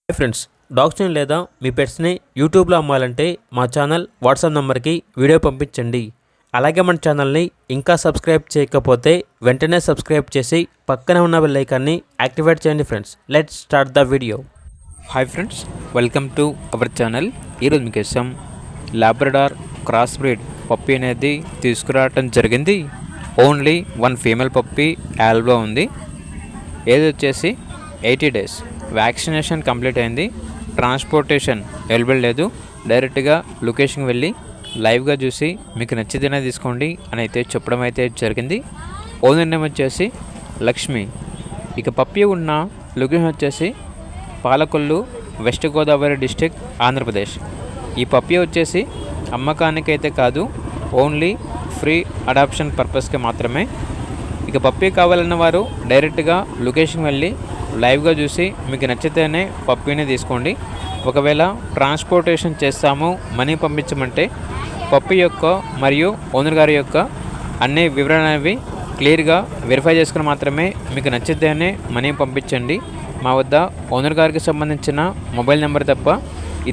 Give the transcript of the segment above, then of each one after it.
Hi friends, డాగ్స్ని లేదా మీ పెట్స్ని యూట్యూబ్లో అమ్మాలంటే మా ఛానల్ వాట్సాప్ నెంబర్కి వీడియో పంపించండి. అలాగే మన ఛానల్ని ఇంకా సబ్స్క్రైబ్ చేయకపోతే వెంటనే సబ్స్క్రైబ్ చేసి పక్కనే ఉన్న బెల్ ఐకాన్ని యాక్టివేట్ చేయండి. Friends, let's start the video. Hi friends, welcome to our channel. ఈరోజు మీకోసం లాబ్రడార్ క్రాస్ బ్రీడ్ పప్పీ అనేది తీసుకురావటం జరిగింది. ఓన్లీ వన్ ఫీమేల్ పప్పీ యాల్బ్లో ఉంది. ఏది వచ్చేసి 80 days. వ్యాక్సినేషన్ కంప్లీట్ అయింది. ట్రాన్స్పోర్టేషన్ అవైలబుల్ లేదు. డైరెక్ట్గా లొకేషన్కి వెళ్ళి లైవ్గా చూసి మీకు నచ్చితేనే తీసుకోండి అని అయితే చెప్పడం అయితే జరిగింది. ఓనర్ నేమ్ వచ్చేసి లక్ష్మి. ఇక పప్పీ ఉన్న లొకేషన్ వచ్చేసి పాలకొల్లు, వెస్ట్ గోదావరి డిస్టిక్, ఆంధ్రప్రదేశ్. ఈ పప్పీ వచ్చేసి అమ్మకానికైతే కాదు, ఓన్లీ ఫ్రీ అడాప్షన్ పర్పస్కి మాత్రమే. ఇక పప్పీ కావాలన్న వారు డైరెక్ట్గా లొకేషన్కి వెళ్ళి లైవ్గా చూసి మీకు నచ్చితేనే పప్పీని తీసుకోండి. ఒకవేళ ట్రాన్స్పోర్టేషన్ చేస్తాము, మనీ పంపించమంటే పప్పీ యొక్క మరియు ఓనర్ గారి యొక్క అన్ని వివరాలు అనేవి క్లియర్గా వెరిఫై చేసుకుని మాత్రమే మీకు నచ్చితేనే మనీ పంపించండి. మా వద్ద ఓనర్ గారికి సంబంధించిన మొబైల్ నెంబర్ తప్ప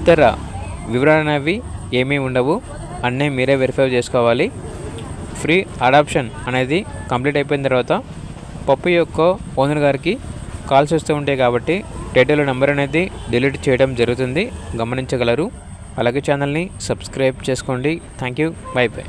ఇతర వివరాలు అనేవి ఏమీ ఉండవు. అన్నీ మీరే వెరిఫై చేసుకోవాలి. ఫ్రీ అడాప్షన్ అనేది కంప్లీట్ అయిపోయిన తర్వాత పప్పీ యొక్క ఓనర్ గారికి కాల్స్ వస్తూ ఉంటాయి కాబట్టి టైటిల్ నెంబర్ అనేది డిలీట్ చేయడం జరుగుతుంది, గమనించగలరు. అలాగే ఛానల్ని సబ్స్క్రైబ్ చేసుకోండి. Thank you. By by.